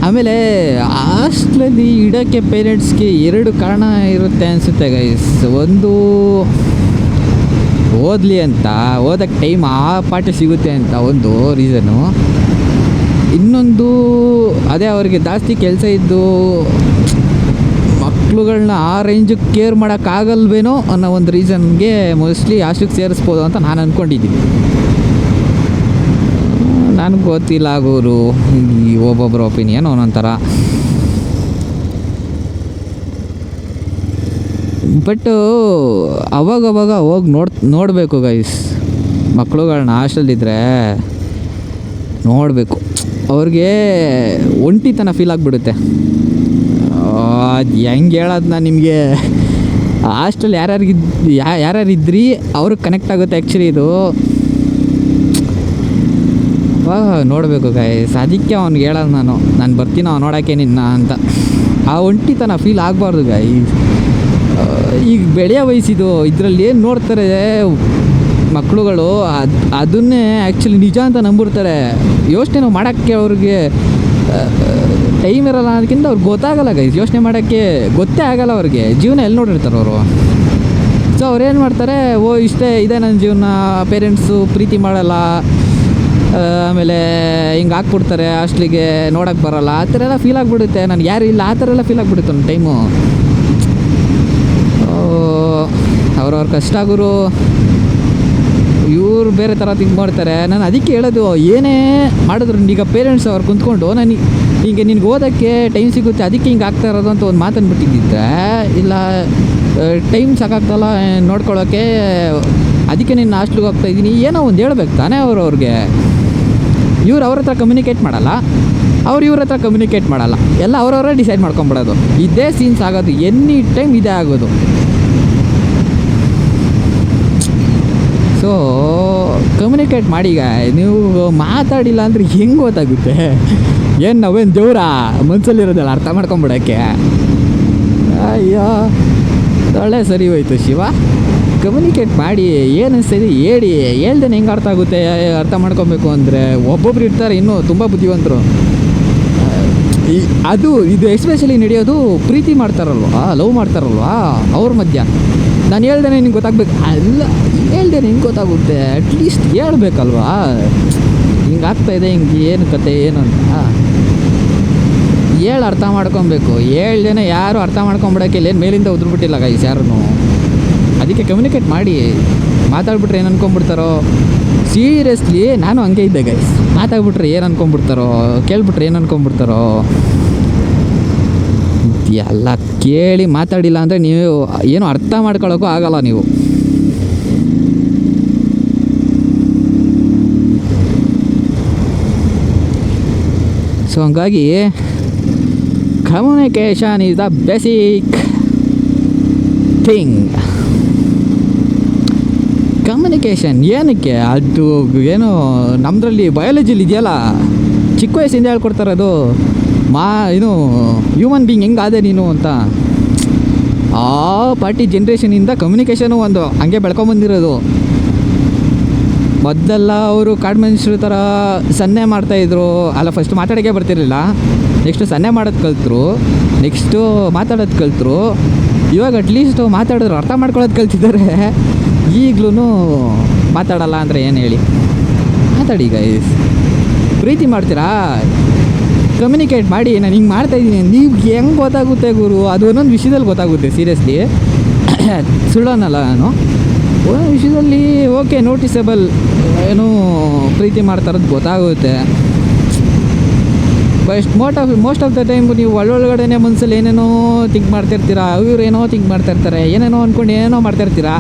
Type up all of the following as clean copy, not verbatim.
ಆಮೇಲೆ ಹಾಸ್ಟ್ಲಲ್ಲಿ ಇಡೋಕ್ಕೆ ಪೇರೆಂಟ್ಸ್ಗೆ 2 ಕಾರಣ ಇರುತ್ತೆ ಅನಿಸುತ್ತೆ ಗೈಸ್. ಒಂದು ಓದಲಿ ಅಂತ, ಓದೋಕ್ಕೆ ಟೈಮ್ ಆ ಪಾಠ ಸಿಗುತ್ತೆ ಅಂತ ಒಂದು ರೀಸನು. ಇನ್ನೊಂದು ಅದೇ ಅವ್ರಿಗೆ ಜಾಸ್ತಿ ಕೆಲಸ ಇದ್ದು ಮಕ್ಳುಗಳನ್ನ ಆ ರೇಂಜಿಗೆ ಕೇರ್ ಮಾಡೋಕ್ಕಾಗಲ್ವೇನೋ ಅನ್ನೋ ಒಂದು ರೀಸನ್ಗೆ ಮೋಸ್ಟ್ಲಿ ಹಾಸ್ಟೆಲ್ಗೆ ಸೇರಿಸ್ಬೋದು ಅಂತ ನಾನು ಅಂದ್ಕೊಂಡಿದ್ದೀನಿ. ನನಗೆ ಗೊತ್ತಿಲ್ಲ ಆಗೋರು, ಈ ಒಬ್ಬೊಬ್ಬರ ಒಪಿನಿಯನ್ ಒಂದೊಂಥರ. ಬಟ್ಟು ಅವಾಗವಾಗ ಹೋಗಿ ನೋಡಬೇಕು ಗೈಸ್. ಮಕ್ಳುಗಳನ್ನ ಹಾಸ್ಟೆಲ್ದಿದ್ರೆ ನೋಡಬೇಕು. ಅವ್ರಿಗೆ ಒಂಟಿತನ ಫೀಲ್ ಆಗಿಬಿಡುತ್ತೆ. ಅದು ಹೆಂಗೆ ಹೇಳೋದು ನಾನು ನಿಮಗೆ. ಹಾಸ್ಟೆಲ್ ಯಾರ್ಯಾರಿದ್ರಿ ಅವ್ರಿಗೆ ಕನೆಕ್ಟ್ ಆಗುತ್ತೆ ಆ್ಯಕ್ಚುಲಿ ಇದು. ನೋಡಬೇಕು ಗೈಸ್. ಅದಕ್ಕೆ ಅವ್ನಿಗೆ ಹೇಳೋದು ನಾನು ಬರ್ತೀನೋ ನೋಡೋಕ್ಕೆ ನಿನ್ನ ಅಂತ. ಆ ಒಂಟಿತನ ಫೀಲ್ ಆಗಬಾರ್ದು ಗೈಸ್. ಈಗ ಬೆಳೆಯೋ ವಯಸ್ಸಿದು, ಇದರಲ್ಲಿ ಏನು ನೋಡ್ತಾರೆ ಮಕ್ಕಳುಗಳು, ಅದನ್ನೇ ಆ್ಯಕ್ಚುಲಿ ನಿಜ ಅಂತ ನಂಬಿರ್ತಾರೆ. ಯೋಚನೆ ಮಾಡೋಕ್ಕೆ ಅವ್ರಿಗೆ ಟೈಮ್ ಇರೋಲ್ಲ ಅನ್ನೋದಕ್ಕಿಂತ ಅವ್ರಿಗೆ ಗೊತ್ತಾಗಲ್ಲ ಗೈಸ್. ಯೋಚನೆ ಮಾಡೋಕ್ಕೆ ಗೊತ್ತೇ ಆಗಲ್ಲ ಅವ್ರಿಗೆ. ಜೀವನ ಎಲ್ಲಿ ನೋಡಿರ್ತಾರೆ ಅವರು. ಸೊ ಅವ್ರೇನು ಮಾಡ್ತಾರೆ, ಇಷ್ಟೇ ಇದೆ ನನ್ನ ಜೀವನ, ಪೇರೆಂಟ್ಸು ಪ್ರೀತಿ ಮಾಡಲ್ಲ, ಆಮೇಲೆ ಹಿಂಗೆ ಹಾಕ್ಬಿಡ್ತಾರೆ ಹಾಸ್ಟ್ಲಿಗೆ, ನೋಡೋಕ್ಕೆ ಬರೋಲ್ಲ, ಆ ಥರ ಎಲ್ಲ ಫೀಲ್ ಆಗಿಬಿಡುತ್ತೆ. ನನಗೆ ಯಾರು ಇಲ್ಲ ಆ ಥರ ಎಲ್ಲ ಫೀಲ್ ಆಗಿಬಿಡುತ್ತೆ ಒಂದು ಟೈಮು. ಅವ್ರವ್ರ ಕಷ್ಟ ಗುರು, ಇವ್ರು ಬೇರೆ ಥರ ಥಿಂಕ್ ಮಾಡ್ತಾರೆ. ನಾನು ಅದಕ್ಕೆ ಹೇಳೋದು, ಏನೇ ಮಾಡಿದ್ರು ಈಗ ಪೇರೆಂಟ್ಸ್ ಅವ್ರು ಕುಂತ್ಕೊಂಡು ನಿನಗೆ ಓದೋಕ್ಕೆ ಟೈಮ್ ಸಿಗುತ್ತೆ ಅದಕ್ಕೆ ಹಿಂಗೆ ಆಗ್ತಾ ಇರೋದು ಅಂತ ಒಂದು ಮಾತನ್ನು ಬಿಟ್ಟಿದ್ದಿದ್ರೆ, ಇಲ್ಲ ಟೈಮ್ ಸಾಕಾಗ್ತಲ್ಲ ನೋಡ್ಕೊಳ್ಳೋಕ್ಕೆ ಅದಕ್ಕೆ ನಿನ್ನ ಹಾಸ್ಟ್ಲಿಗೆ ಹೋಗ್ತಾಯಿದ್ದೀನಿ ಏನೋ ಒಂದು ಹೇಳ್ಬೇಕು ತಾನೇ ಅವ್ರಿಗೆ. ಇವ್ರು ಅವ್ರ ಹತ್ರ ಕಮ್ಯುನಿಕೇಟ್ ಮಾಡಲ್ಲ, ಇವ್ರ ಹತ್ರ ಕಮ್ಯುನಿಕೇಟ್ ಮಾಡಲ್ಲ, ಎಲ್ಲ ಅವ್ರವರೇ ಡಿಸೈಡ್ ಮಾಡ್ಕೊಂಬಿಡೋದು. ಇದೇ ಸೀನ್ಸ್ ಆಗೋದು, ಎನಿ ಟೈಮ್ ಇದೇ ಆಗೋದು. ಸೊ ಕಮ್ಯುನಿಕೇಟ್ ಮಾಡಿ. ಈಗ ನೀವು ಮಾತಾಡಿಲ್ಲ ಅಂದರೆ ಹೆಂಗೆ ಗೊತ್ತಾಗುತ್ತೆ? ಏನು ನಾವೇನು ದೇವ್ರಾ ಮನಸ್ಸಲ್ಲಿರೋದಲ್ಲ ಅರ್ಥ ಮಾಡ್ಕೊಂಬಿಡೋಕ್ಕೆ? ಅಯ್ಯೋ ಒಳ್ಳೆ ಸರಿ ಹೋಯ್ತು ಶಿವ. ಕಮ್ಯುನಿಕೇಟ್ ಮಾಡಿ, ಏನು ಅನಿಸ್ತಿದೆ ಹೇಳ್ದೇನೆ ಹೆಂಗೆ ಅರ್ಥ ಆಗುತ್ತೆ? ಅರ್ಥ ಮಾಡ್ಕೊಬೇಕು ಅಂದರೆ ಒಬ್ಬೊಬ್ರು ಇರ್ತಾರೆ ಇನ್ನೂ ತುಂಬ ಬುದ್ಧಿವಂತರು. ಇದು ಎಸ್ಪೆಷಲಿ ನಡೆಯೋದು ಪ್ರೀತಿ ಮಾಡ್ತಾರಲ್ವಾ, ಲವ್ ಮಾಡ್ತಾರಲ್ವಾ ಅವ್ರ ಮಧ್ಯ. ನಾನು ಹೇಳ್ದೇನೆ ನಿಂಗೆ ಗೊತ್ತಾಗ್ಬೇಕು ಅಲ್ಲ, ಹೇಳ್ದೇನೆ ಹಿಂಗೆ ಗೊತ್ತಾಗುತ್ತೆ, ಅಟ್ಲೀಸ್ಟ್ ಹೇಳ್ಬೇಕಲ್ವಾ ಹಿಂಗೆ ಆಗ್ತಾಯಿದೆ, ಹಿಂಗೆ ಏನು ಕತೆ ಏನು ಅಂತ ಹೇಳಿ ಅರ್ಥ ಮಾಡ್ಕೊಬೇಕು. ಹೇಳ್ದೇನೆ ಯಾರು ಅರ್ಥ ಮಾಡ್ಕೊಂಬಿಡೋಕೆ ಏನು ಮೇಲಿಂದ ಉದ್ರುಬಿಟ್ಟಿಲ್ಲ ಗೈಸ್ ಯಾರೂ. ಅದಕ್ಕೆ ಕಮ್ಯುನಿಕೇಟ್ ಮಾಡಿ. ಮಾತಾಡ್ಬಿಟ್ರೆ ಏನು ಅನ್ಕೊಂಬಿಡ್ತಾರೋ, ಸೀರಿಯಸ್ಲಿ ನಾನು ಹಂಗೆ ಇದ್ದೆ ಗೈಸ್. ಮಾತಾಡ್ಬಿಟ್ರೆ ಏನು ಅನ್ಕೊಂಬಿಡ್ತಾರೋ, ಕೇಳ್ಬಿಟ್ರೆ ಏನು ಅನ್ಕೊಂಬಿಡ್ತಾರೋ, ಎಲ್ಲ ಕೇಳಿ ಮಾತಾಡಿಲ್ಲ ಅಂದರೆ ನೀವು ಏನು ಅರ್ಥ ಮಾಡ್ಕೊಳ್ಳೋಕ್ಕೂ ಆಗಲ್ಲ ನೀವು. ಸೊ ಹಂಗಾಗಿ communication is the basic thing. Communication ಏನಕ್ಕೆ? ಅದು ಏನು ನಮ್ಮದ್ರಲ್ಲಿ ಬಯಾಲಜಿಲಿ ಇದೆಯಲ್ಲ, ಚಿಕ್ಕ ವಯಸ್ಸಿಂದ ಹೇಳ್ಕೊಡ್ತಾರೆ ಅದು. ಇದು ಹ್ಯೂಮನ್ ಬೀಯಿಂಗ್ ಹೆಂಗಾದೆ ನೀನು ಅಂತ. ಆ ಪಾರ್ಟಿ ಜನ್ರೇಷನಿಂದ ಕಮ್ಯುನಿಕೇಷನು ಒಂದು ಹಂಗೆ ಬೆಳ್ಕೊಂಬಂದಿರೋದು. ಮೊದಲೆಲ್ಲ ಅವರು ಕಾಡು ಮನುಷ್ಯರ ಥರ ಸನ್ನೆ ಮಾಡ್ತಾಯಿದ್ರು. ಅಲ್ಲ, ಫಸ್ಟ್ ಮಾತಾಡೋಕ್ಕೆ ಬರ್ತಿರಲಿಲ್ಲ, ನೆಕ್ಸ್ಟು ಸನ್ನೆ ಮಾಡೋದು ಕಲ್ತರು, ನೆಕ್ಸ್ಟು ಮಾತಾಡೋದು ಕಲ್ತರು. ಇವಾಗ ಅಟ್ಲೀಸ್ಟು ಮಾತಾಡಿದ್ರು ಅರ್ಥ ಮಾಡ್ಕೊಳ್ಳೋದು ಕಲ್ತಿದ್ದಾರೆ. ಈಗಲೂ ಮಾತಾಡಲ್ಲ ಅಂದರೆ ಏನು ಹೇಳಿ? ಮಾತಾಡಿ ಗೈಸ್. ಪ್ರೀತಿ ಮಾಡ್ತೀರಾ, ಕಮ್ಯುನಿಕೇಟ್ ಮಾಡಿ. ನಾನು ಹಿಂಗೆ ಮಾಡ್ತಾಯಿದ್ದೀನಿ, ನೀವು ಹೆಂಗೆ ಗೊತ್ತಾಗುತ್ತೆ ಗುರು? ಅದು ಒಂದೊಂದು ವಿಷಯದಲ್ಲಿ ಗೊತ್ತಾಗುತ್ತೆ ಸೀರಿಯಸ್ಲಿ, ಸುಳ್ಳೋನಲ್ಲ ನಾನು. ಒಂದೊಂದು ವಿಷಯದಲ್ಲಿ ಓಕೆ ನೋಟಿಸಬಲ್, ಏನೋ ಪ್ರೀತಿ ಮಾಡ್ತಾರದು ಗೊತ್ತಾಗುತ್ತೆ. ಮೋಸ್ಟ್ ಆಫ್ ದ ಟೈಮ್ ನೀವು ಒಳ್ಳೊಳಗಡೆ ಮನಸ್ಸಲ್ಲಿ ಏನೇನೋ ಥಿಂಕ್ ಮಾಡ್ತಿರ್ತೀರಾ, ಇವ್ರು ಏನೋ ಥಿಂಕ್ ಮಾಡ್ತಾಯಿರ್ತಾರೆ, ಏನೇನೋ ಅಂದ್ಕೊಂಡು ಏನೇನೋ ಮಾಡ್ತಾಯಿರ್ತೀರಾ.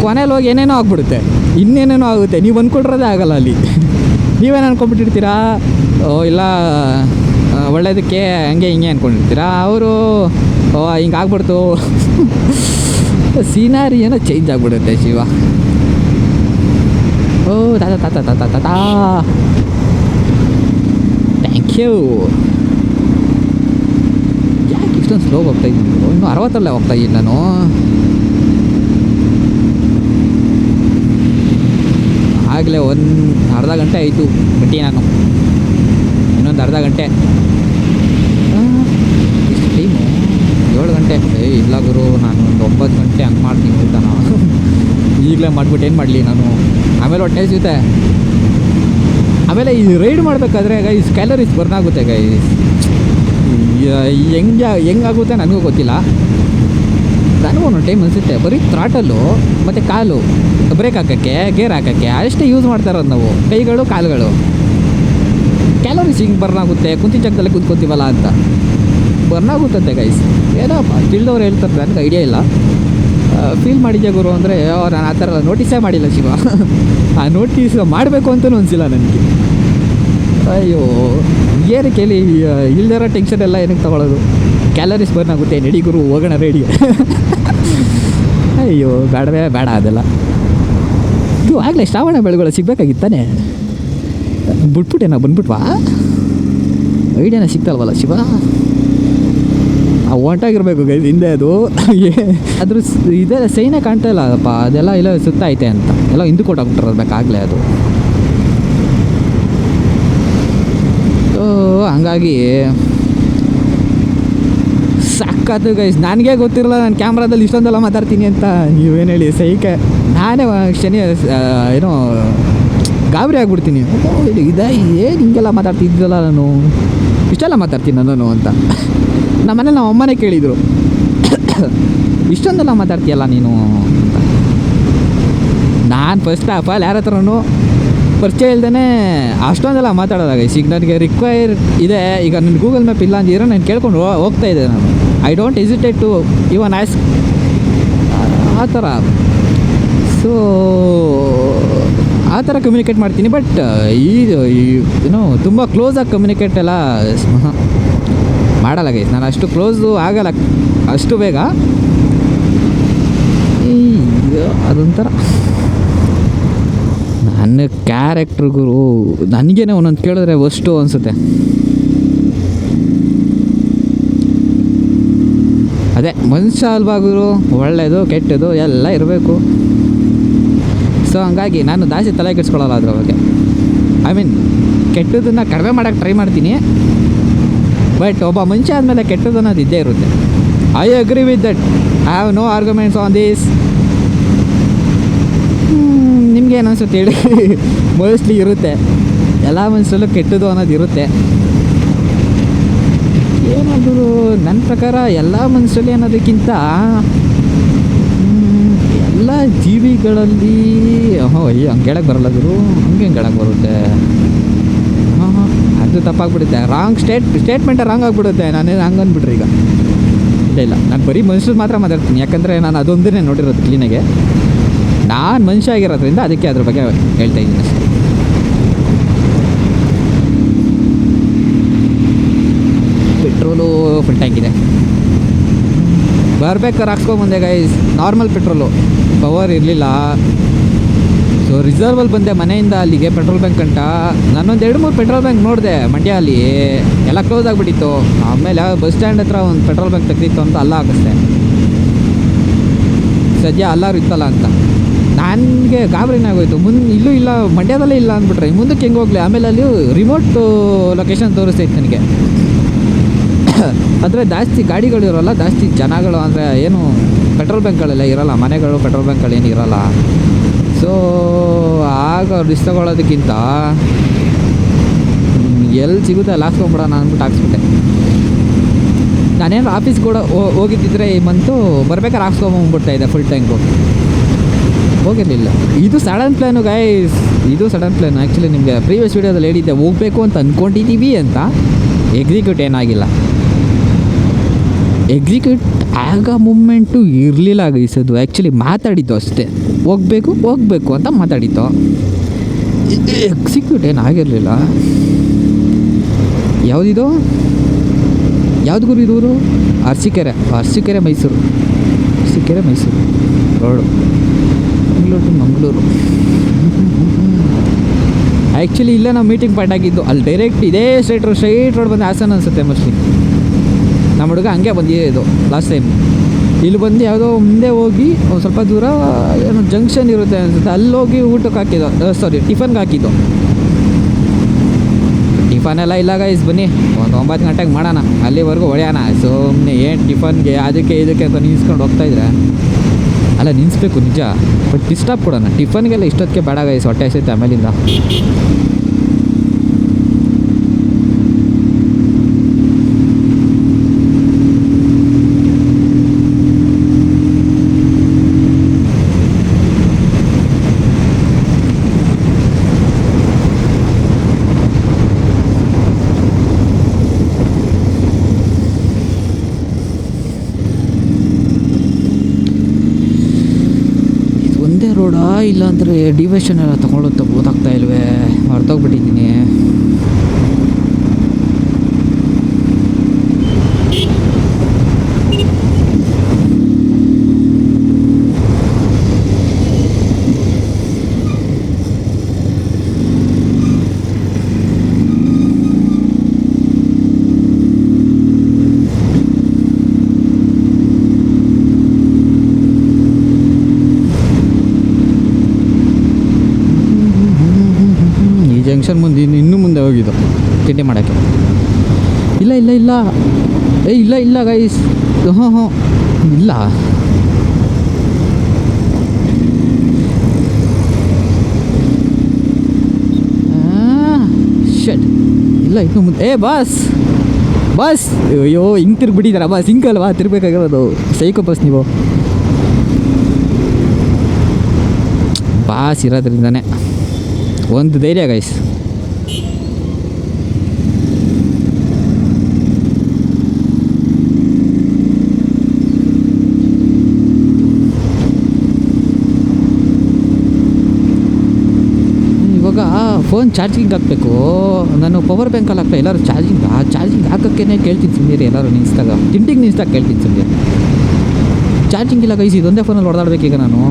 ಕೊನೆಯಲ್ಲಿ ಹೋಗಿ ಏನೇನೋ ಆಗ್ಬಿಡುತ್ತೆ, ಇನ್ನೇನೇನೋ ಆಗುತ್ತೆ. ನೀವು ಅಂದ್ಕೊಂಡಿರೋದೇ ಆಗಲ್ಲ ಅಲ್ಲಿ. ನೀವೇನು ಅಂದ್ಕೊಂಡ್ಬಿಟ್ಟಿರ್ತೀರಾ, ಇಲ್ಲ ಒಳ್ಳೇದಕ್ಕೆ ಹಂಗೆ ಹಿಂಗೆ ಅಂದ್ಕೊಂಡಿರ್ತೀರಾ. ಅವರು ಹಿಂಗೆ ಆಗ್ಬಿಡ್ತು, ಸೀನಾರಿ ಏನೋ ಚೇಂಜ್ ಆಗಿಬಿಡುತ್ತೆ ಶಿವ. ಓ ತಾತ ತಾತ ತಾತ ತಾತ ಥ್ಯಾಂಕ್ ಯು. ಯಾಕೆ ಇಷ್ಟೊಂದು ಸ್ಲೋ ಹೋಗ್ತಾಯಿದ್ದೀನಿ? ಇನ್ನು 60ರಲ್ಲೇ ಹೋಗ್ತಾಯಿದ್ದೀನಿ ನಾನು. ಆಗಲೇ ಅರ್ಧ ಗಂಟೆ ಆಯಿತು ಬಿಟ್ಟು ನಾನು. ಇನ್ನೊಂದು ಒಂದು ಅರ್ಧ ಗಂಟೆ. ಇಷ್ಟು ಟೈಮು 7 ಗಂಟೆ. ಇಲ್ಲ ಗುರು, ನಾನು ಒಂದು 9 ಗಂಟೆ ಹಂಗೆ ಮಾಡ್ತೀನಿ ಊಟನ. ಈಗಲೇ ಮಾಡಿಬಿಟ್ಟು ಏನು ಮಾಡಲಿ ನಾನು, ಆಮೇಲೆ ಹೊಟ್ಟೆ ಸಿಗುತ್ತೆ. ಆಮೇಲೆ ಈ ರೈಡ್ ಮಾಡಬೇಕಾದ್ರೆ ಗೈಸ್ ಕ್ಯಾಲರೀಸ್ ಬರ್ನ್ ಆಗುತ್ತೆ ಗೈಸ್. ಹೆಂಗಾಗುತ್ತೆ ನನಗೂ ಗೊತ್ತಿಲ್ಲ. ನನಗೂ ಒಂದೊಂದು ಟೈಮ್ ಅನಿಸುತ್ತೆ ಬರೀ ಥ್ರಾಟಲ್ಲು ಮತ್ತು ಕಾಲು ಬ್ರೇಕ್ ಹಾಕೋಕ್ಕೆ, ಗೇರ್ ಹಾಕೋಕ್ಕೆ ಅಷ್ಟೇ ಯೂಸ್ ಮಾಡ್ತಾ ಇರೋದು ನಾವು, ಕೈಗಳು ಕಾಲುಗಳು. ಕ್ಯಾಲರೀಸ್ ಹಿಂಗೆ ಬರ್ನ್ ಆಗುತ್ತೆ ಕುಂತಿನ ಜಾಗದಲ್ಲಿ ಕುಂತ್ಕೊತೀವಲ್ಲ ಅಂತ ಬರ್ನ್ ಆಗುತ್ತಂತೆ ಗೈಸ್. ಏನೋ ತಿಳಿದವ್ರು ಹೇಳ್ತಾರೆ, ನನಗೆ ಐಡಿಯಾ ಇಲ್ಲ. ಫೀಲ್ ಮಾಡಿದ್ಯಾ ಗುರು ಅಂದರೆ ನಾನು ಆ ಥರ ನೋಟಿಸೇ ಮಾಡಿಲ್ಲ ಶಿವ. ಆ ನೋಟಿಸ್ ಮಾಡಬೇಕು ಅಂತಲೂ ಅನಿಸಿಲ್ಲ ನನಗೆ. ಅಯ್ಯೋ ಏನು ಕೇಳಿ ಇಲ್ದಿರೋ ಟೆನ್ಷನ್ ಎಲ್ಲ ಏನಕ್ಕೆ ತೊಗೊಳ್ಳೋದು. ಕ್ಯಾಲರೀಸ್ ಬರ್ನ್ ಆಗುತ್ತೆ, ನಡಿ ಗುರು ಹೋಗೋಣ ರೆಡಿ. ಅಯ್ಯೋ ಬೇಡವೇ ಬೇಡ ಅದೆಲ್ಲ. ಇದು ಆಗಲೇ ಶ್ರಾವಣ ಬೆಳೆಗಳು ಸಿಗ್ಬೇಕಾಗಿತ್ತಾನೆ, ಬಿಟ್ಬಿಟ್ಟೇನೋ ಬಂದ್ಬಿಟ್ವಾ. ಐಡಿಯಾನ ಸಿಗ್ತಲ್ವಲ್ಲ ಶಿವ. ಹೊಂಟಾಗಿರ್ಬೇಕು ಗೈಸ್ ಹಿಂದೆ ಅದು. ಅದ್ರ ಇದೆಲ್ಲ ಸೈನೇ ಕಾಣ್ತಾ ಇಲ್ಲ ಅದಪ್ಪ, ಅದೆಲ್ಲ ಇಲ್ಲ ಸುತ್ತ ಐತೆ ಅಂತ ಎಲ್ಲ ಹಿಂದೆ ಕೊಟ್ಟಾಗ್ಬಿಟ್ಟಿರ್ಬೇಕಾಗಲೇ ಅದು. ಹಂಗಾಗಿ ಸಾಕಾತು ಗೈಸ್. ನನಗೆ ಗೊತ್ತಿರಲ್ಲ ನಾನು ಕ್ಯಾಮ್ರಾದಲ್ಲಿ ಇಷ್ಟೊಂದೆಲ್ಲ ಮಾತಾಡ್ತೀನಿ ಅಂತ. ನೀವೇನು ಹೇಳಿ ಸೈಕೆ, ನಾನೇ ಶನಿ ಏನೋ ಗಾಬರಿ ಆಗ್ಬಿಡ್ತೀನಿ. ಇದೆ ಏನು ಹಿಂಗೆಲ್ಲ ಮಾತಾಡ್ತಿದ್ದಲ್ಲ ನಾನು, ಇಷ್ಟೆಲ್ಲ ಮಾತಾಡ್ತೀನಿ ನಾನು ಅಂತ. ನಮ್ಮನೇಲಿ ನಮ್ಮ ಅಮ್ಮನೇ ಕೇಳಿದರು, ಇಷ್ಟೊಂದೆಲ್ಲ ಮಾತಾಡ್ತೀಯಲ್ಲ ನೀನು ಅಂತ. ನಾನು ಫಸ್ಟ್ ಆಫ್ ಆಲ್ ಯಾರ ಹತ್ರನೂ ಪರಿಚಯ ಇಲ್ದೇ ಅಷ್ಟೊಂದೆಲ್ಲ ಮಾತಾಡೋದಾಗ ಈಗ ನನಗೆ ರಿಕ್ವೈರ್ ಇದೆ. ಈಗ ನನ್ನ ಗೂಗಲ್ ಮ್ಯಾಪ್ ಇಲ್ಲ ಅಂದಿರೋ ನಾನು ಕೇಳ್ಕೊಂಡು ಹೋಗ್ತಾ ಇದ್ದೆ ನಾನು. I don't hesitate to even ask ಆ ಥರ. ಸೊ ಆ ಥರ ಕಮ್ಯುನಿಕೇಟ್ ಮಾಡ್ತೀನಿ. ಬಟ್ ಏನೋ ತುಂಬ ಕ್ಲೋಸಾಗಿ ಕಮ್ಯುನಿಕೇಟ್ ಎಲ್ಲ ಮಾಡಲ್ಲ ಗೈಸ್. ನಾನು ಅಷ್ಟು ಕ್ಲೋಸು ಆಗಲ್ಲ ಅಷ್ಟು ಬೇಗ. ಅದೊಂಥರ ನನ್ನ ಕ್ಯಾರೆಕ್ಟ್ರ್ ಗುರು. ನನಗೇನೆ ಒಂದೊಂದು ಕೇಳಿದ್ರೆ ಅಷ್ಟು ಅನಿಸುತ್ತೆ. ಅದೇ ಮನುಷ್ಯ ಅಲ್ವಾ ಗುರು, ಒಳ್ಳೆಯದು ಕೆಟ್ಟದ್ದು ಎಲ್ಲ ಇರಬೇಕು. ಸೊ ಹಂಗಾಗಿ ನಾನು ಜಾಸ್ತಿ ತಲೆ ಕೆಡಿಸ್ಕೊಳ್ಳಲ್ಲ ಅದ್ರ ಬಗ್ಗೆ. ಐ ಮೀನ್ ಕೆಟ್ಟದನ್ನು ಕಡಿಮೆ ಮಾಡೋಕ್ಕೆ ಟ್ರೈ ಮಾಡ್ತೀನಿ. ಬಟ್ ಒಬ್ಬ ಮನುಷ್ಯ ಆದಮೇಲೆ ಕೆಟ್ಟದ್ದು ಅನ್ನೋದು ಇದ್ದೇ ಇರುತ್ತೆ. I agree with that. I have no arguments on this. ನಿಮ್ಗೆ ಏನು ಅನ್ಸುತ್ತೆ ಹೇಳಿ. ಮೋಸ್ಟ್ಲಿ ಇರುತ್ತೆ, ಎಲ್ಲ ಮನುಷ್ಯರಲ್ಲೂ ಕೆಟ್ಟದ್ದು ಅನ್ನೋದು ಇರುತ್ತೆ. ಏನಾದರೂ ನನ್ನ ಪ್ರಕಾರ ಎಲ್ಲ ಮನುಷ್ಯರಲ್ಲಿ ಅನ್ನೋದಕ್ಕಿಂತ ಎಲ್ಲ ಜೀವಿಗಳಲ್ಲಿ ಹಂಗೆ ಹೇಳಕ್ಕೆ ಬರಲ್ಲ ಗುರು. ಹಂಗೆ ಹೇಳಕ್ಕೆ ಬರುತ್ತೆ. ಅದು ತಪ್ಪಾಗ್ಬಿಡುತ್ತೆ. ಸ್ಟೇಟ್ಮೆಂಟೇ ರಾಂಗ್ ಆಗಿಬಿಡುತ್ತೆ. ನಾನೇನು ಹಂಗೆ ಅಂದ್ಬಿಟ್ರೆ ಈಗ ಇಲ್ಲ ನಾನು ಬರೀ ಮನುಷ್ಯರು ಮಾತ್ರ ಮಾತಾಡ್ತೀನಿ. ಯಾಕಂದರೆ ನಾನು ಅದೊಂದೇ ನೋಡಿರೋದು ಕ್ಲೀನಾಗೆ. ನಾನು ಮನುಷ್ಯ ಆಗಿರೋದ್ರಿಂದ ಅದಕ್ಕೆ ಅದ್ರ ಬಗ್ಗೆ ಹೇಳ್ತಾ ಇದ್ದೀನಿ ಅಷ್ಟೇ. ಪೆಟ್ರೋಲು ಫುಲ್ ಟ್ಯಾಂಕ್ ಇದೆ. ಬರ್ಬೇಕಾದ್ರೆ ಹಾಕ್ಸ್ಕೊಂಬಂದೆ ಗೈಸ್. ನಾರ್ಮಲ್ ಪೆಟ್ರೋಲು, ಪವರ್ ಇರಲಿಲ್ಲ. ಸೊ ರಿಸರ್ವಲ್ಲಿ ಬಂದೆ ಮನೆಯಿಂದ ಅಲ್ಲಿಗೆ ಪೆಟ್ರೋಲ್ ಬ್ಯಾಂಕ್ ಅಂತ. ನಾನೊಂದು 2-3 ಪೆಟ್ರೋಲ್ ಬ್ಯಾಂಕ್ ನೋಡಿದೆ ಮಂಡ್ಯ ಅಲ್ಲಿ, ಎಲ್ಲ ಕ್ಲೋಸ್ ಆಗಿಬಿಟ್ಟಿತ್ತು. ಆಮೇಲೆ ಬಸ್ ಸ್ಟ್ಯಾಂಡ್ ಹತ್ರ ಒಂದು ಪೆಟ್ರೋಲ್ ಬ್ಯಾಂಕ್ ತೆಗೆದಿತ್ತು ಅಂತ ಅಲ್ಲ ಹಾಕಿಸ್ದೆ. ಸದ್ಯ ಅಲ್ಲಾರು ಇತ್ತಲ್ಲ ಅಂತ ನನಗೆ ಗಾಬರಿನೇ ಆಗೋಯ್ತು. ಇಲ್ಲೂ ಇಲ್ಲ, ಮಂಡ್ಯದಲ್ಲೇ ಇಲ್ಲ ಅಂದ್ಬಿಟ್ರೆ ಮುಂದಕ್ಕೆ ಹೆಂಗೆ ಹೋಗಲಿ. ಆಮೇಲೆ ಅಲ್ಲಿ ರಿಮೋಟ್ ಲೊಕೇಶನ್ ತೋರಿಸ್ತೈತೆ ನನಗೆ. ಆದರೆ ಜಾಸ್ತಿ ಗಾಡಿಗಳು ಇರೋಲ್ಲ, ಜಾಸ್ತಿ ಜನಗಳು ಅಂದರೆ ಏನು ಪೆಟ್ರೋಲ್ ಬ್ಯಾಂಕ್ಗಳೆಲ್ಲ ಇರೋಲ್ಲ, ಮನೆಗಳು ಪೆಟ್ರೋಲ್ ಬ್ಯಾಂಕ್ಗಳು ಏನು ಇರೋಲ್ಲ. ಸೊ ಆಗ ರಿಸ್ಕ್ ತಗೊಳ್ಳೋದಕ್ಕಿಂತ ಎಲ್ಲಿ ಸಿಗುತ್ತೆ ಅಲ್ಲಿ ಹಾಕ್ಸ್ಕೊಂಬಿಡೋಣ ಅಂದ್ಬಿಟ್ಟು ಹಾಕ್ಸ್ಬಿಟ್ಟೆ. ನಾನೇನು ಆಫೀಸ್ ಕೂಡ ಹೋಗಿದ್ದಿದ್ರೆ ಈ ಮಂತು ಬರ್ಬೇಕಾದ್ರೆ ಹಾಕ್ಸ್ಕೊಂಬಂದ್ಬಿಡ್ತಾ ಇದ್ದೆ ಫುಲ್ ಟ್ಯಾಂಕು. ಹೋಗಿರಲಿಲ್ಲ. ಇದು ಸಡನ್ ಪ್ಲ್ಯಾನು ಗೈಸ್, ಇದು ಸಡನ್ ಪ್ಲ್ಯಾನ್. ಆ್ಯಕ್ಚುಲಿ ನಿಮಗೆ ಪ್ರೀವಿಯಸ್ ವೀಡಿಯೋದಲ್ಲಿ ಹೇಳಿದ್ದೆ ಹೋಗಬೇಕು ಅಂತ ಅಂದ್ಕೊಂಡಿದ್ದೀವಿ ಅಂತ. ಎಕ್ಸಿಕ್ಯೂಟ್ ಏನಾಗಿಲ್ಲ. ಎಕ್ಸಿಕ್ಯೂಟ್ ಆಗ ಮೂಮೆಂಟು ಇರಲಿಲ್ಲ ಗೈಸ್. ಅದು ಆ್ಯಕ್ಚುಲಿ ಮಾತಾಡಿದ್ದು ಅಷ್ಟೇ, ಹೋಗಬೇಕು ಅಂತ ಮಾತಾಡಿದ್ದು. ಎಕ್ಸಿಕ್ಯೂಟ್ ಏನಾಗಿರಲಿಲ್ಲ. ಯಾವುದಿದು, ಯಾವ್ದು ಗುರು ಇದೂರು? Arsikere Mysuru road, Bengaluru to Mangaluru. Actually ಇಲ್ಲೇ ನಾವು ಮೀಟಿಂಗ್ ಪಾಯಿಂಟ್ ಆಗಿದ್ದು. ಅಲ್ಲಿ ಡೈರೆಕ್ಟ್ ಇದೇ ಸ್ಟ್ರೈಟ್ ರೋಡ್ ಬಂದು ಹಾಸನ ಅನಿಸುತ್ತೆ ಮೋಸ್ಟ್ಲಿ. ನಮ್ಮ ಹುಡುಗ ಹಂಗೆ ಬಂದಿದ್ದು ಲಾಸ್ಟ್ ಟೈಮ್. ಇಲ್ಲಿ ಬಂದು ಯಾವುದೋ ಮುಂದೆ ಹೋಗಿ ಒಂದು ಸ್ವಲ್ಪ ದೂರ ಏನೋ ಜಂಕ್ಷನ್ ಇರುತ್ತೆ ಅನಿಸುತ್ತೆ, ಅಲ್ಲಿ ಹೋಗಿ ಊಟಕ್ಕೆ ಹಾಕಿದ್ದು. ಟಿಫನ್ಗೆ ಹಾಕಿದ್ದು. ಟಿಫನ್ ಎಲ್ಲ ಇಲ್ಲ ಗೈಸ್, ಬನ್ನಿ ಒಂದು 9 ಗಂಟೆಗೆ ಮಾಡೋಣ, ಅಲ್ಲಿವರೆಗೂ ಹೊಡೆಯೋಣ. ಸುಮ್ಮನೆ ಏನು ಟಿಫನ್ಗೆ ಅದಕ್ಕೆ ಇದಕ್ಕೆ ಅಂತ ನಿಲ್ಸ್ಕೊಂಡು ಹೋಗ್ತಾಯಿದ್ರೆ ಅಲ್ಲ, ನಿಲ್ಲಿಸ್ಬೇಕು ನಿಜ, ಬಟ್ ಡಿಸ್ಟರ್ಬ್ ಕೊಡೋಣ. ಟಿಫನ್ಗೆಲ್ಲ ಇಷ್ಟೊತ್ತಿಗೆ ಬೇಡ ಗೈಸ್, ಹೊಟ್ಟೆ ಹಸಿತೆ ಆಮೇಲಿಂದ. ಒಂದೇ ರೋಡಾ ಇಲ್ಲ ಅಂದರೆ ಡಿವಿಷನ್ ಎಲ್ಲ ತೊಗೊಳುತ್ತೆ, ಗೊತ್ತಾಗ್ತಾ ಇಲ್ವೇ, ಮರ್ತೋಗ್ಬಿಟ್ಟಿದ್ದೀನಿ. ಜಂಕ್ಷನ್ ಮುಂದೆ ಇನ್ನೂ ಮುಂದೆ ಹೋಗಿದ್ದು ತಿಂಡಿ ಮಾಡೋಕ್ಕೆ. ಇಲ್ಲ ಇಲ್ಲ ಇಲ್ಲ ಇಲ್ಲ ಇಲ್ಲ ಗೈಸ್, ಹ್ಞೂ ಇಲ್ಲ, ಶಟ್ ಇಲ್ಲ, ಇನ್ನೂ ಮುಂದೆ. ಬಸ್ ಬಸ್, ಅಯ್ಯೋ ಹಿಂಗೆ ತಿರ್ಗಿಬಿಟ್ಟಿದ್ದಾರ ಬಸ್, ಹಿಂಗಲ್ವಾ ತಿರ್ಬೇಕಾಗಿರೋದು, ಸೈಕೋ ಬಸ್ ನೀವು. ಬಾಸ್ ಇರೋದ್ರಿಂದನೇ ಒಂದು ಧೈರ್ಯ ಗೈಸ್. ಇವಾಗ ಫೋನ್ ಚಾರ್ಜಿಂಗ್ ಹಾಕಬೇಕು, ನಾನು ಪವರ್ ಬ್ಯಾಂಕಲ್ಲಿ ಹಾಕ್ತಾ, ಎಲ್ಲರೂ ಚಾರ್ಜಿಂಗ್ ಹಾಕೋಕ್ಕೇ ಕೇಳ್ತೀನಿ ಸುಮ್ಮನೆ, ಎಲ್ಲರೂ ನಿಲ್ಸಿದಾಗ ತಿಂಡಿಗೆ ನಿಲ್ಸಿದಾಗ ಕೇಳ್ತೀನಿ ಸುಮ್ಮನೆ. ಚಾರ್ಜಿಂಗ್ ಇಲ್ಲ ಗೈಸ್, ಇದೊಂದೇ ಫೋನಲ್ಲಿ ಹೊಡೆದಾಡ್ಬೇಕೀಗ ನಾನು,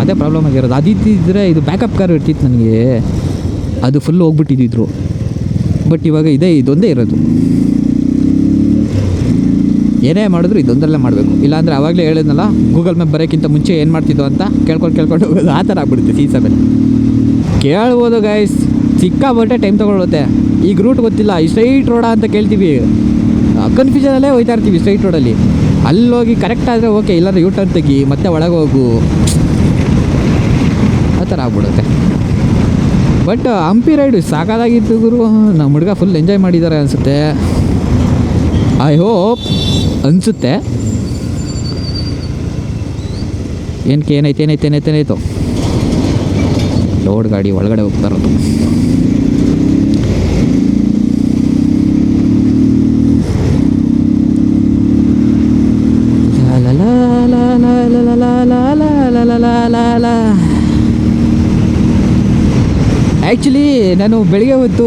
ಅದೇ ಪ್ರಾಬ್ಲಮ್ ಆಗಿರೋದು. ಅದಿದ್ದರೆ ಇದು ಬ್ಯಾಕಪ್ ಕಾರ್ ಇರ್ತಿತ್ತು ನನಗೆ, ಅದು ಫುಲ್ ಹೋಗ್ಬಿಟ್ಟಿದ್ರು. ಬಟ್ ಇವಾಗ ಇದೊಂದೇ ಇರೋದು, ಏನೇ ಮಾಡಿದ್ರು ಇದೊಂದರಲ್ಲೇ ಮಾಡಬೇಕು. ಇಲ್ಲಾಂದರೆ ಆವಾಗಲೇ ಹೇಳಿದ್ನಲ್ಲ, ಗೂಗಲ್ ಮ್ಯಾಪ್ ಬರೋಕ್ಕಿಂತ ಮುಂಚೆ ಏನು ಮಾಡ್ತಿದ್ದೋ ಅಂತ ಕೇಳ್ಕೊಂಡು ಹೋಗೋದು, ಆ ಥರ ಆಗ್ಬಿಡುತ್ತೆ ಸೀಸಲ್ಲಿ. ಕೇಳ್ಬೋದು ಗೈಸ್, ಸಿಕ್ಕಾಬಟ್ಟೆ ಟೈಮ್ ತೊಗೊಳುತ್ತೆ. ಈಗ ರೂಟ್ ಗೊತ್ತಿಲ್ಲ, ಈ ಸ್ಟ್ರೈಟ್ ರೋಡಾ ಅಂತ ಕೇಳ್ತೀವಿ, ಕನ್ಫ್ಯೂಷನಲ್ಲೇ ಹೋಗ್ತಾ ಇರ್ತೀವಿ ಸ್ಟ್ರೈಟ್ ರೋಡಲ್ಲಿ. ಅಲ್ಲೋಗಿ ಕರೆಕ್ಟ್ ಆದರೆ ಓಕೆ, ಇಲ್ಲಾಂದ್ರೆ ಯೂ ಟರ್ನ್ ತೆಗಿ, ಮತ್ತೆ ಒಳಗೆ ಹೋಗು, ಆ ಥರ ಆಗ್ಬಿಡುತ್ತೆ. ಬಟ್ ಹಂಪಿ ರೈಡು ಸಾಕಾಗಿತ್ತು ಗುರು, ನಮ್ಮ ಹುಡುಗ ಫುಲ್ ಎಂಜಾಯ್ ಮಾಡಿದ್ದಾರೆ ಅನಿಸುತ್ತೆ, ಐ ಹೋಪ್ ಅನಿಸುತ್ತೆ. ಏನಾಯ್ತು ಲೋಡ್ ಗಾಡಿ ಒಳಗಡೆ ಹೋಗ್ತಾ ಇರೋದು. ಆ್ಯಕ್ಚುಲಿ ನಾನು ಬೆಳಿಗ್ಗೆ ಹೊತ್ತು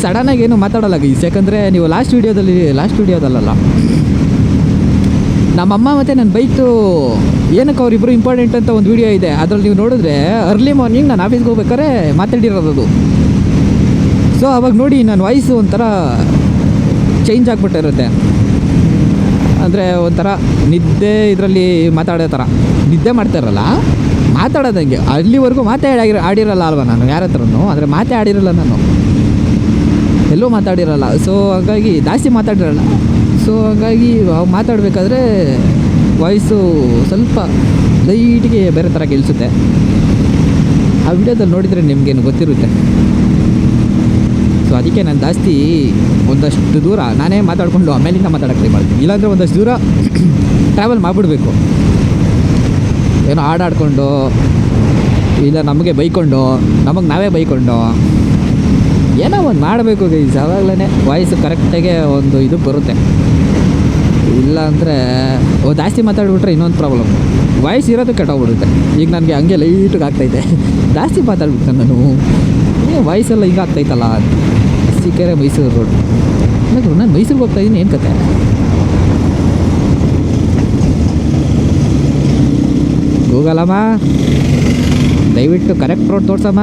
ಸಡನ್ನಾಗಿ ಏನು ಮಾತಾಡೋಲ್ಲ ಗೈಸ್, ಯಾಕಂದರೆ ನೀವು ಲಾಸ್ಟ್ ವೀಡಿಯೋದಲ್ಲ ನಮ್ಮಮ್ಮ ಮತ್ತು ನನ್ನ ಬೈಕು ಏನಕ್ಕೆ ಅವರಿಬ್ಬರು ಇಂಪಾರ್ಟೆಂಟ್ ಅಂತ ಒಂದು ವೀಡಿಯೋ ಇದೆ, ಅದರಲ್ಲಿ ನೀವು ನೋಡಿದ್ರೆ ಅರ್ಲಿ ಮಾರ್ನಿಂಗ್ ನಾನು ಆಫೀಸ್ಗೆ ಹೋಗ್ಬೇಕಾದ್ರೆ ಮಾತಾಡಿರೋದು. ಸೊ ಅವಾಗ ನೋಡಿ ನನ್ನ ವಾಯ್ಸು ಒಂಥರ ಚೇಂಜ್ ಆಗಿಬಿಟ್ಟಿರುತ್ತೆ, ಅಂದರೆ ಒಂಥರ ನಿದ್ದೆ ಇದರಲ್ಲಿ ಮಾತಾಡೋ ಥರ, ನಿದ್ದೆ ಮಾಡ್ತಾರಲ್ಲ ಮಾತಾಡೋದಂಗೆ. ಅಲ್ಲಿವರೆಗೂ ಆಡಿರಲ್ಲ ಅಲ್ವ ನಾನು ಯಾರ ಹತ್ರನೂ, ಆದರೆ ಆಡಿರಲ್ಲ ನಾನು, ಎಲ್ಲೂ ಮಾತಾಡಿರಲ್ಲ. ಸೊ ಹಾಗಾಗಿ ಜಾಸ್ತಿ ಮಾತಾಡಿರಲ್ಲ. ಸೊ ಹಾಗಾಗಿ ಮಾತಾಡಬೇಕಾದ್ರೆ ವಾಯ್ಸು ಸ್ವಲ್ಪ ಲೈಟಿಗೆ ಬೇರೆ ಥರ ಕೇಳಿಸುತ್ತೆ. ಆ ವಿಡಿಯೋದಲ್ಲಿ ನೋಡಿದರೆ ನಿಮಗೇನು ಗೊತ್ತಿರುತ್ತೆ. ಸೊ ಅದಕ್ಕೆ ನಾನು ಜಾಸ್ತಿ ಒಂದಷ್ಟು ದೂರ ನಾನೇ ಮಾತಾಡಿಕೊಂಡು ಆಮೇಲಿಂದ ಮಾತಾಡೋಕ್ಕೆ ಟ್ರೈ ಮಾಡ್ತೀನಿ. ಇಲ್ಲಾಂದರೆ ಒಂದಷ್ಟು ದೂರ ಟ್ರಾವೆಲ್ ಮಾಡಿಬಿಡ್ಬೇಕು, ಏನೋ ಹಾಡಾಡ್ಕೊಂಡು, ಇಲ್ಲ ನಮಗೆ ಬೈಕೊಂಡು, ನಮಗೆ ನಾವೇ ಬೈಕೊಂಡು, ಏನೋ ಒಂದು ಮಾಡಬೇಕು ಗೈಸ್. ಆವಾಗಲೇ ವಾಯ್ಸು ಕರೆಕ್ಟಾಗೆ ಒಂದು ಇದು ಬರುತ್ತೆ. ಇಲ್ಲ ಅಂದರೆ ಜಾಸ್ತಿ ಮಾತಾಡ್ಬಿಟ್ರೆ ಇನ್ನೊಂದು ಪ್ರಾಬ್ಲಮ್, ವಾಯ್ಸ್ ಇರೋದು ಕೆಟ್ಟೋಗ್ಬಿಡುತ್ತೆ. ಈಗ ನನಗೆ ಹಂಗೆ ಲೈಟಿಗೆ ಆಗ್ತೈತೆ, ಜಾಸ್ತಿ ಮಾತಾಡ್ಬಿಡ್ತೇನೆ ನಾನು, ವಾಯ್ಸೆಲ್ಲ ಹಿಂಗೆ ಆಗ್ತೈತಲ್ಲ. ಸಿಕ್ಕರೆ ಮೈಸೂರು ರೋಡ್, ನಾನು ಮೈಸೂರಿಗೆ ಹೋಗ್ತಾಯಿದ್ದೀನಿ, ಏನು ಕತೆ? ಗೂಗಲಮ್ಮ ದಯವಿಟ್ಟು ಕರೆಕ್ಟ್ ರೋಡ್ ತೋರ್ಸಮ್ಮ.